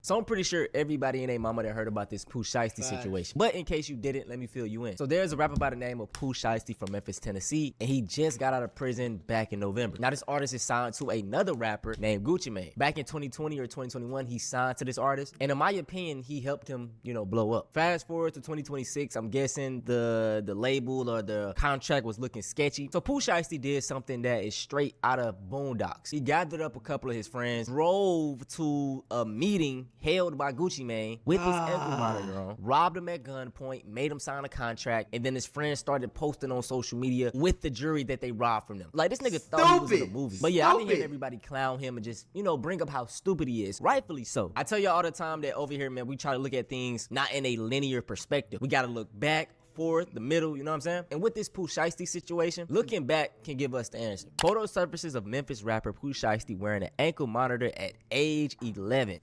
So I'm pretty sure everybody and their mama that heard about this Pooh Shiesty situation. But in case you didn't, let me fill you in. So there's a rapper by the name of Pooh Shiesty from Memphis, Tennessee, and he just got out of prison back in November. Now this artist is signed to another rapper named Gucci Mane. Back in 2020 or 2021, he signed to this artist, and in my opinion, he helped him, blow up. Fast forward to 2026, I'm guessing the label or the contract was looking sketchy. So Pooh Shiesty did something that is straight out of Boondocks. He gathered up a couple of his friends, drove to a meeting held by Gucci Mane with his ankle monitor on, robbed him at gunpoint, made him sign a contract, and then his friends started posting on social media with the jury that they robbed from them. Like, this nigga thought he was in a movie. But yeah, I've been hearing everybody clown him and just, bring up how stupid he is. Rightfully so. I tell you all the time that over here, man, we try to look at things not in a linear perspective. We gotta look back, forward, the middle, you know what I'm saying? And with this Pooh Shiesty situation, looking back can give us the answer. Photo surfaces of Memphis rapper Pooh Shiesty wearing an ankle monitor at age 11.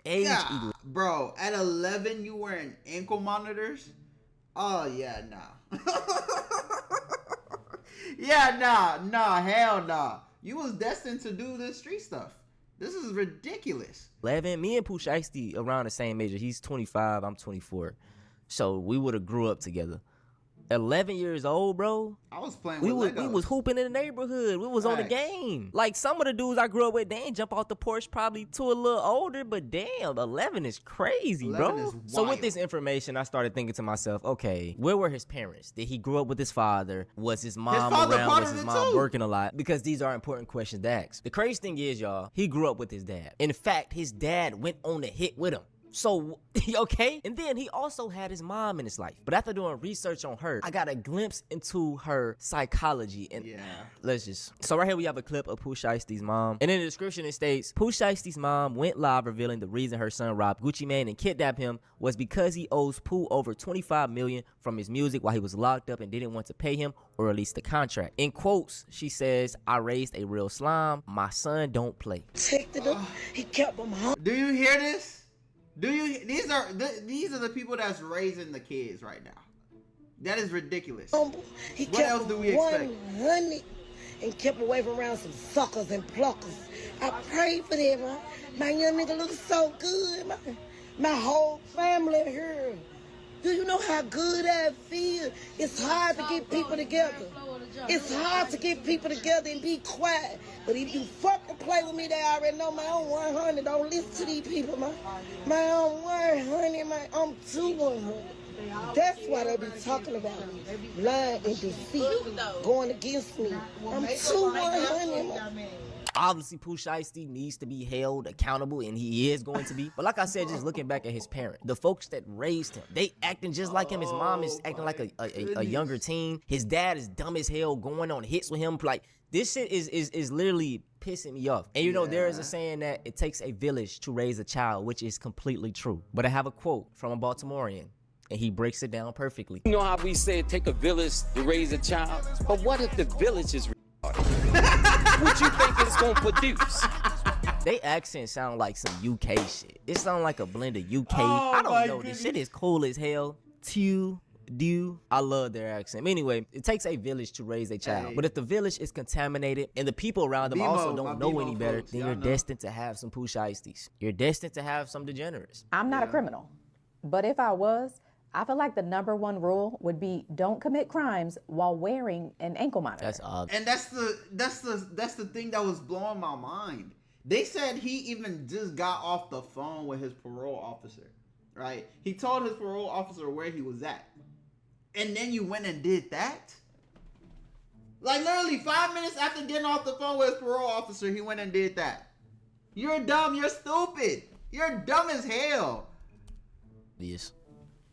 Bro, at 11 you wearing ankle monitors? Oh yeah, nah. Yeah, nah, hell nah. You was destined to do this street stuff. This is ridiculous. 11, me and Pooh Shiesty around the same age. He's 25, I'm 24. So we would have grew up together. 11 years old, bro. I was playing with Legos. We was hooping in the neighborhood. We was on the game. Like, some of the dudes I grew up with, they ain't jump off the porch probably too a little older, but damn, 11 is crazy, 11 bro. So with this information, I started thinking to myself, okay, where were his parents? Did he grow up with his father? Was his mom around? Was his mom working a lot? Because these are important questions to ask. The crazy thing is, y'all, he grew up with his dad. In fact, his dad went on the hit with him. So, okay? And then he also had his mom in his life. But after doing research on her, I got a glimpse into her psychology. And so right here we have a clip of Pooh Shiesty's mom. And in the description it states, Pooh Shiesty's mom went live revealing the reason her son robbed Gucci Mane and kidnapped him was because he owes Pooh over $25 million from his music while he was locked up and didn't want to pay him or release the contract. In quotes, she says, I raised a real slime. My son don't play. He kept him home. Do you hear this? These are the people that's raising the kids right now. That is ridiculous. What else do we expect? And kept away from around some suckers and pluckers. I prayed for them, man. My young nigga looks so good, man. My whole family here. Do you know how good I feel? It's hard to get people together. It's hard to get people together and be quiet. But if you fucking play with me, they already know my own 100. Don't listen to these people, man. My own 100, man. I'm too 100. That's why they be talking about me. Lying and deceit. Going against me. I'm too 100, man. Obviously, Pooh Shiesty needs to be held accountable, and he is going to be. But like I said, just looking back at his parents, the folks that raised him, they acting just like him. His mom is acting like a younger teen. His dad is dumb as hell, going on hits with him. Like, this shit is literally pissing me off. And there is a saying that it takes a village to raise a child, which is completely true. But I have a quote from a Baltimorean, and he breaks it down perfectly. You know how we say it take a village to raise a child? But what if the village is retarded? What you think it's gonna produce? They accents sound like some UK shit. It sound like a blend of UK. I don't know. This shit is cool as hell. I love their accent. But anyway, it takes a village to raise a child. But if the village is contaminated and the people around them also don't know any better, then you're destined to have some Pooh Shiesties. You're destined to have some degenerates. I'm not a criminal, but if I was, I feel like the #1 rule would be don't commit crimes while wearing an ankle monitor. That's obvious. And that's the thing that was blowing my mind. They said he even just got off the phone with his parole officer, right? He told his parole officer where he was at. And then you went and did that? Like, literally 5 minutes after getting off the phone with his parole officer, he went and did that. You're dumb. You're stupid. You're dumb as hell. Yes.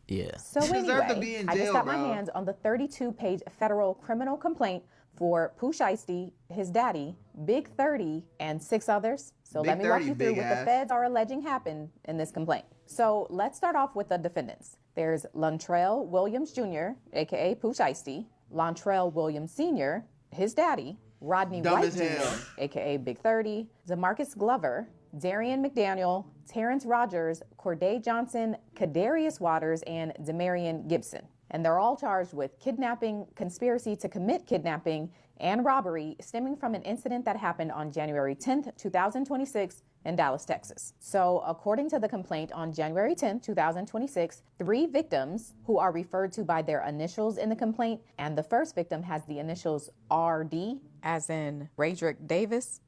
Yeah. So anyway, I just got my hands on the 32-page federal criminal complaint for Pooh Shiesty, his daddy, Big 30, and 6 others. So let me walk you through what the feds are alleging happened in this complaint. So let's start off with the defendants. There's Lontrell Williams Jr., a.k.a. Pooh Shiesty, Lontrell Williams Sr., his daddy, Rodney White Jr., a.k.a. Big 30, Demarcus Glover, Darian McDaniel, Terrence Rogers, Corday Johnson, Kadarius Waters, and Demarion Gibson. And they're all charged with kidnapping, conspiracy to commit kidnapping, and robbery stemming from an incident that happened on January 10th, 2026 in Dallas, Texas. So according to the complaint on January 10, 2026, 3 victims who are referred to by their initials in the complaint, and the first victim has the initials RD, as in Raydrick Davis,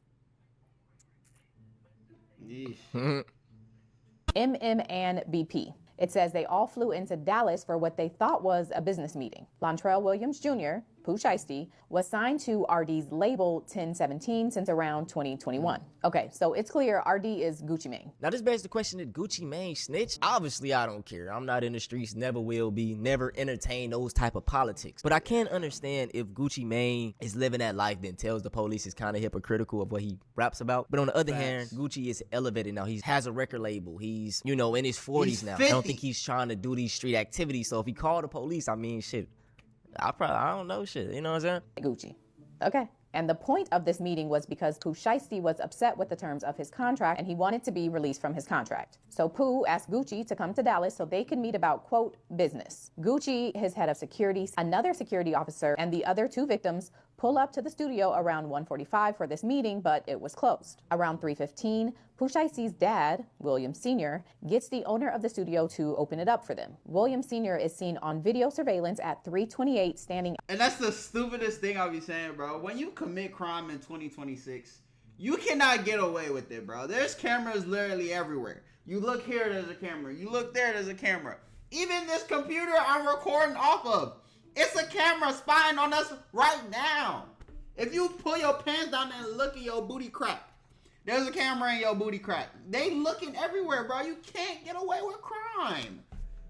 MM, and BP. It says they all flew into Dallas for what they thought was a business meeting. Lontrell Williams Jr., Pooh Shiesty, was signed to RD's label 1017 since around 2021. Okay, so it's clear RD is Gucci Mane. Now this begs the question, did Gucci Mane snitch? Obviously I don't care. I'm not in the streets, never will be, never entertain those type of politics. But I can understand if Gucci Mane is living that life, then tells the police is kind of hypocritical of what he raps about. But on the other hand, Gucci is elevated now. He has a record label. He's, you know, in his 40s now. 50. I don't think he's trying to do these street activities. So if he called the police, I mean, shit, I don't know shit. You know what I'm saying? Gucci. Okay. And the point of this meeting was because Pooh Shiesty was upset with the terms of his contract and he wanted to be released from his contract. So Pooh asked Gucci to come to Dallas so they could meet about, quote, business. Gucci, his head of security, another security officer, and the other 2 victims pull up to the studio around 1:45 for this meeting, but it was closed. Around 3:15, Pooh Shiesty's dad, William Sr., gets the owner of the studio to open it up for them. William Sr. is seen on video surveillance at 3:28 standing. And that's the stupidest thing I'll be saying, bro. When you commit crime in 2026, you cannot get away with it, bro. There's cameras literally everywhere. You look here, there's a camera. You look there, there's a camera. Even this computer I'm recording off of, it's a camera spying on us right now. If you pull your pants down and look at your booty crack, there's a camera in your booty crack. They looking everywhere, bro. You can't get away with crime.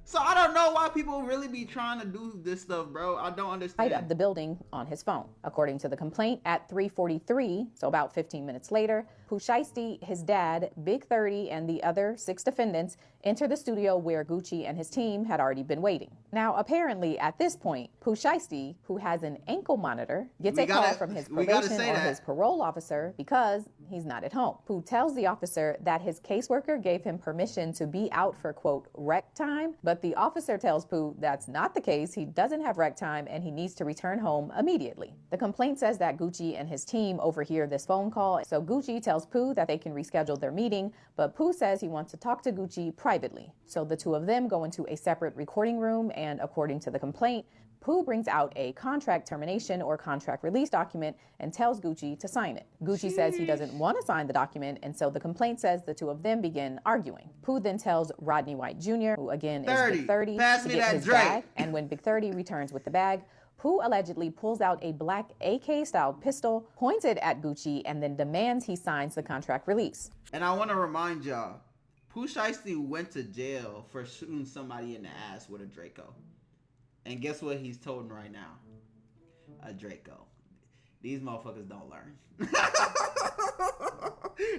So I don't know why people really be trying to do this stuff, bro. I don't understand. Of the building on his phone. According to the complaint, at 3:43, so about 15 minutes later, Pooh Shiesty, his dad, Big 30, and the other 6 defendants enter the studio where Gucci and his team had already been waiting. Now, apparently, at this point, Pooh Shiesty, who has an ankle monitor, gets a call from his probation or his parole officer because he's not at home. Pooh tells the officer that his caseworker gave him permission to be out for, quote, rec time, but the officer tells Pooh that's not the case. He doesn't have rec time and he needs to return home immediately. The complaint says that Gucci and his team overhear this phone call, so Gucci tells Pooh that they can reschedule their meeting, but Pooh says he wants to talk to Gucci privately. So the 2 of them go into a separate recording room, and according to the complaint, Pooh brings out a contract termination or contract release document and tells Gucci to sign it. Gucci says he doesn't want to sign the document, and so the complaint says the 2 of them begin arguing. Pooh then tells Rodney White Jr., who again is Big 30, to get his bag, and when Big 30 returns with the bag, Pooh allegedly pulls out a black AK-style pistol, points it at Gucci, and then demands he signs the contract release. And I want to remind y'all, Pooh Shiesty went to jail for shooting somebody in the ass with a Draco. And guess what he's toting right now? A Draco. These motherfuckers don't learn.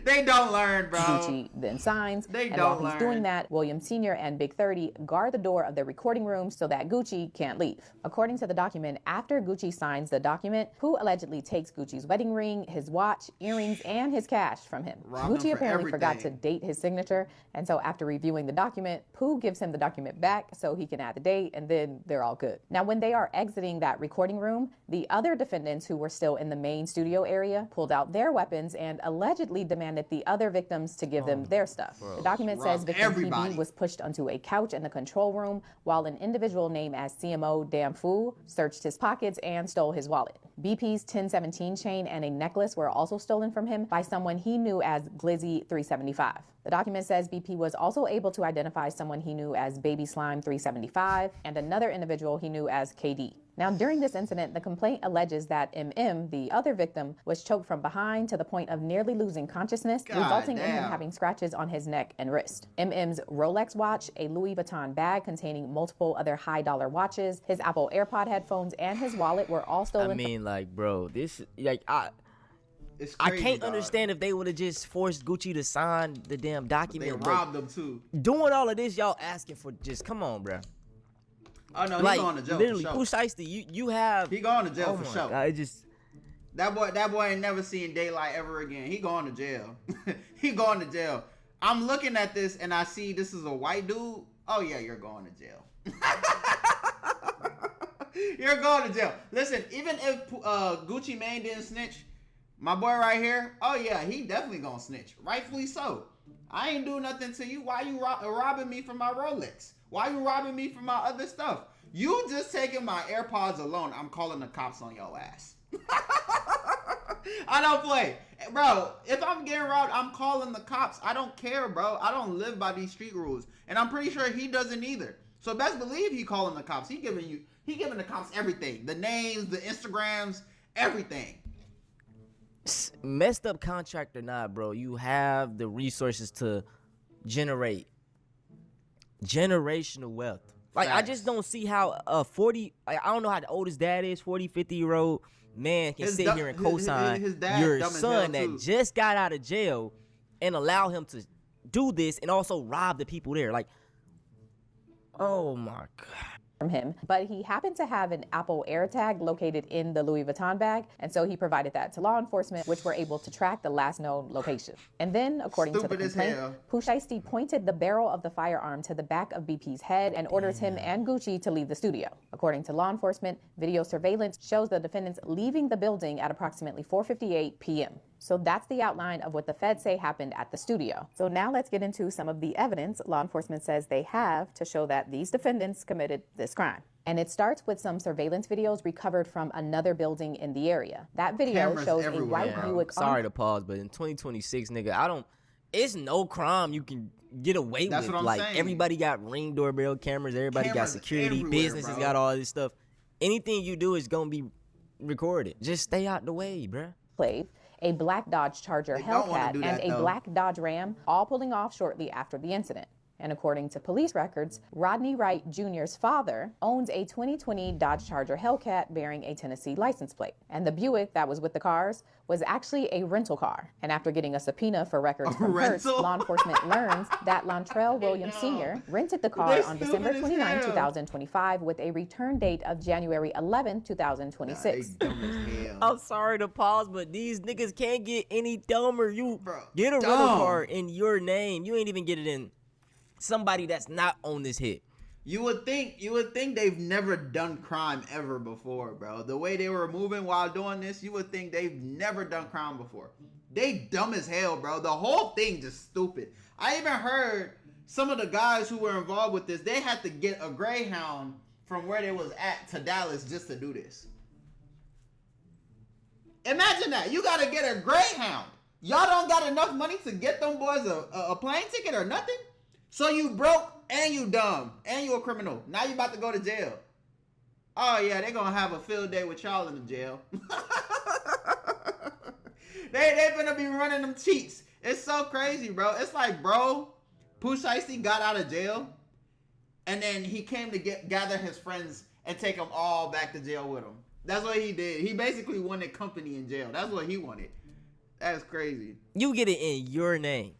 They don't learn, bro. Gucci then signs. They and don't while he's doing that, William Sr. and Big 30 guard the door of the recording room so that Gucci can't leave. According to the document, after Gucci signs the document, Pooh allegedly takes Gucci's wedding ring, his watch, earrings, and his cash from him. Gucci apparently forgot to date his signature, and so after reviewing the document, Pooh gives him the document back so he can add the date, and then they're all good. Now, when they are exiting that recording room, the other defendants who were still in the main studio area pulled out their weapons and allegedly demanded the other victims to give them their stuff. The document says victim PB was pushed onto a couch in the control room while an individual named as CMO Damn Fool searched his pockets and stole his wallet. BP's 1017 chain and a necklace were also stolen from him by someone he knew as Glizzy 375. The document says BP was also able to identify someone he knew as Baby Slime 375 and another individual he knew as KD. Now, during this incident, the complaint alleges that MM, the other victim, was choked from behind to the point of nearly losing consciousness, resulting in him having scratches on his neck and wrist. MM's Rolex watch, a Louis Vuitton bag containing multiple other high-dollar watches, his Apple AirPod headphones, and his wallet were all stolen. I mean, like, bro, this, like, I crazy, can't understand if they would have just forced Gucci to sign the damn document. They robbed them, too. Doing all of this, y'all asking for just, come on, bro. Oh no, like, he going to jail literally, for Pooh sure. Shiesty, you have. He going to jail for sure. God, it just. That boy ain't never seen daylight ever again. He going to jail. He going to jail. I'm looking at this and I see this is a white dude. Oh yeah, you're going to jail. You're going to jail. Listen, even if Gucci Mane didn't snitch, My boy right here, oh yeah, he definitely gonna snitch. Rightfully so. I ain't do nothing to you. Why you robbing me from my Rolex? Why you robbing me from my other stuff? You just taking my AirPods alone. I'm calling the cops on your ass. I don't play. Bro, if I'm getting robbed, I'm calling the cops. I don't care, bro. I don't live by these street rules. And I'm pretty sure he doesn't either. So best believe he calling the cops. He giving the cops everything. The names, the Instagrams, everything. Messed up contract or not, bro, you have the resources to generate generational wealth. Like, I just don't see how a 40, I don't know how old his dad is, 40, 50-year-old man can sit here and co-sign your son that just got out of jail and allow him to do this and also rob the people there. Like, oh my God. From him, but he happened to have an Apple AirTag located in the Louis Vuitton bag, and so he provided that to law enforcement, which were able to track the last known location. And then, according to the complaint, Pooh Shiesty pointed the barrel of the firearm to the back of BP's head and orders him and Gucci to leave the studio. According to law enforcement, video surveillance shows the defendants leaving the building at approximately 4:58 p.m. So that's the outline of what the feds say happened at the studio. So now let's get into some of the evidence law enforcement says they have to show that these defendants committed this crime. And it starts with some surveillance videos recovered from another building in the area. That video shows a white Buick. Sorry to pause, but in 2026, nigga, it's no crime you can get away with. What I'm saying. Everybody got Ring doorbell cameras, everybody got security, businesses got all this stuff. Anything you do is gonna be recorded. Just stay out the way, bruh. A black Dodge Charger Hellcat, and a black Dodge Ram, all pulling off shortly after the incident. And according to police records, Rodney Wright Jr.'s father owns a 2020 Dodge Charger Hellcat bearing a Tennessee license plate. And the Buick that was with the cars was actually a rental car. And after getting a subpoena for records from Hertz, law enforcement learns that Lontrell Williams Sr. rented the car on December 29, 2025 with a return date of January 11, 2026. I'm sorry to pause, but these niggas can't get any dumber. You get a rental car in your name. You ain't even get it in somebody that's not on this hit. You would think they've never done crime ever before, bro. The way they were moving while doing this, you would think they've never done crime before. They dumb as hell, bro. The whole thing just stupid. I even heard some of the guys who were involved with this, they had to get a Greyhound from where they was at to Dallas just to do this. Imagine that. You gotta get a Greyhound. Y'all don't got enough money to get them boys a plane ticket or nothing? So you broke and you dumb and you a criminal. Now you about to go to jail. Oh yeah, they gonna have a field day with y'all in the jail. they gonna be running them cheats. It's so crazy, bro. It's like, bro, Pooh Shiesty got out of jail, and then he came to gather his friends and take them all back to jail with him. That's what he did. He basically wanted company in jail. That's what he wanted. That's crazy. You get it in your name.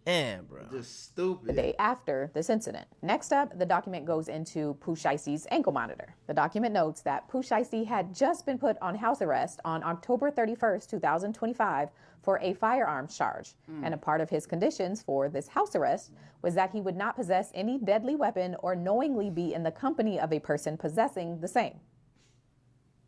Damn, bro. Just stupid. The day after this incident. Next up, the document goes into Pooh Shiesty's ankle monitor. The document notes that Pooh Shiesty had just been put on house arrest on October 31st, 2025 for a firearms charge. And a part of his conditions for this house arrest was that he would not possess any deadly weapon or knowingly be in the company of a person possessing the same.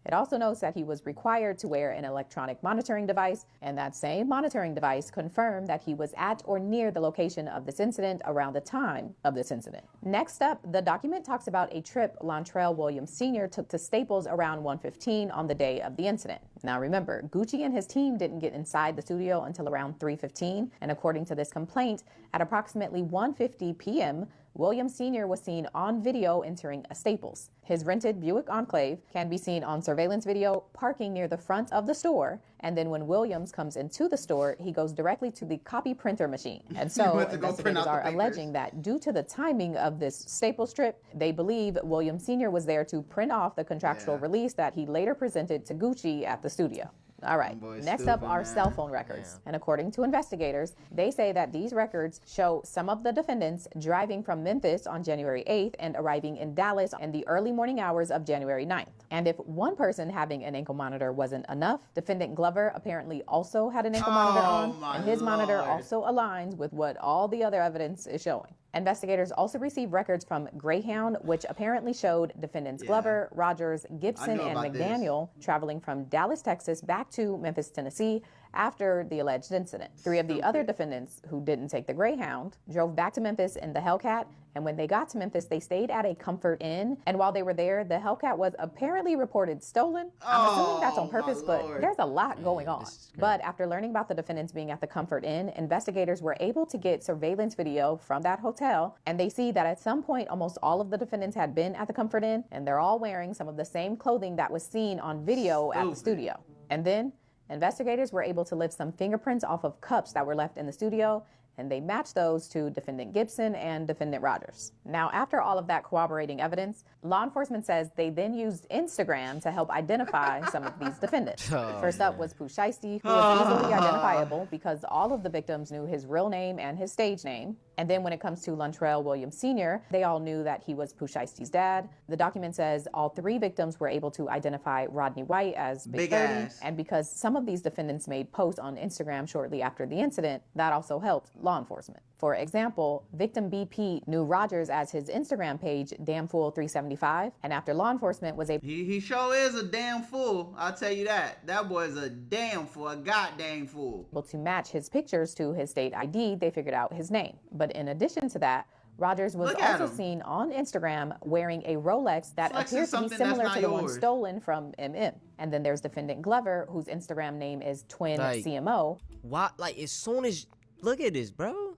It also notes that he was required to wear an electronic monitoring device, and that same monitoring device confirmed that he was at or near the location of this incident around the time of this incident. Next up, the document talks about a trip Lontrell Williams Sr. took to Staples around 1:15 on the day of the incident. Now remember, Gucci and his team didn't get inside the studio until around 3:15, and according to this complaint, at approximately 1:50 p.m., Williams Sr. was seen on video entering a Staples. His rented Buick Enclave can be seen on surveillance video parking near the front of the store, and then when Williams comes into the store, he goes directly to the copy printer machine. And so investigators are alleging that due to the timing of this Staples trip, they believe Williams Sr. was there to print off the contractual release that he later presented to Gucci at the studio. All right, next up are cell phone records. And according to investigators, they say that these records show some of the defendants driving from Memphis on January 8th and arriving in Dallas in the early morning hours of January 9th. And if one person having an ankle monitor wasn't enough, defendant Glover apparently also had an ankle monitor on, and his monitor also aligns with what all the other evidence is showing. Investigators also received records from Greyhound, which apparently showed defendants Glover, Rogers, Gibson, and McDaniel traveling from Dallas, Texas back to Memphis, Tennessee after the alleged incident. 3 of the other defendants who didn't take the Greyhound drove back to Memphis in the Hellcat, and when they got to Memphis, they stayed at a Comfort Inn, and while they were there, the Hellcat was apparently reported stolen. I'm assuming that's on purpose, but there's a lot going on. But after learning about the defendants being at the Comfort Inn, investigators were able to get surveillance video from that hotel, and they see that at some point, almost all of the defendants had been at the Comfort Inn, and they're all wearing some of the same clothing that was seen on video at the studio. And then investigators were able to lift some fingerprints off of cups that were left in the studio, and they matched those to defendant Gibson and defendant Rogers. Now, after all of that corroborating evidence, law enforcement says they then used Instagram to help identify some of these defendants. First up was Pooh Shiesty, who was easily identifiable because all of the victims knew his real name and his stage name. And then when it comes to Luntrell Williams Sr., they all knew that he was Pooh Shiesty's dad. The document says all 3 victims were able to identify Rodney White as Big 30. And because some of these defendants made posts on Instagram shortly after the incident, that also helped law enforcement. For example, victim BP knew Rogers as his Instagram page, damnfool375, and after law enforcement was able... He sure is a damn fool, I'll tell you that. That boy's a damn fool, a goddamn fool. ...to match his pictures to his state ID, they figured out his name. But in addition to that, Rogers was also seen on Instagram wearing a Rolex that appears to be similar to the one stolen from MM. And then there's defendant Glover, whose Instagram name is Twin CMO. Why? Like, as soon as... Look at this, bro.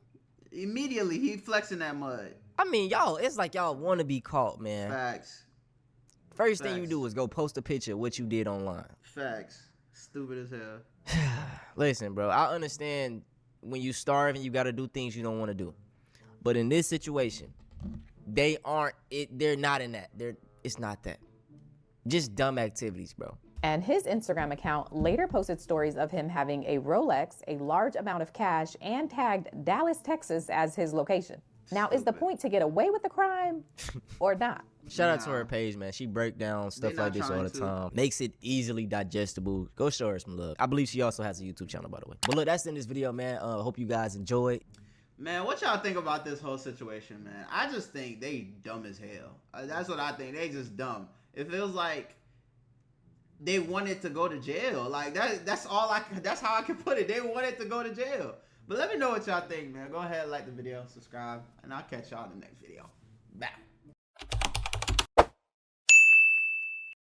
Immediately, he flexing that mud. I mean, y'all, it's like y'all want to be caught, man. Facts. First thing you do is go post a picture of what you did online. Facts. Stupid as hell. Listen, bro, I understand when you starve and you got to do things you don't want to do. But in this situation, they're not in that. It's not that. Just dumb activities, bro. And his Instagram account later posted stories of him having a Rolex, a large amount of cash, and tagged Dallas, Texas as his location. Now, is the point to get away with the crime or not? Shout out to her page, man. She break down stuff like this all the time. Makes it easily digestible. Go show her some love. I believe she also has a YouTube channel, by the way. But look, that's in this video, man. Hope you guys enjoyed. Man, what y'all think about this whole situation, man? I just think they dumb as hell. That's what I think. They just dumb. It feels like they wanted to go to jail. Like that's how I can put it. They wanted to go to jail. But let me know what y'all think, man. Go ahead, like the video, subscribe, and I'll catch y'all in the next video. Bye.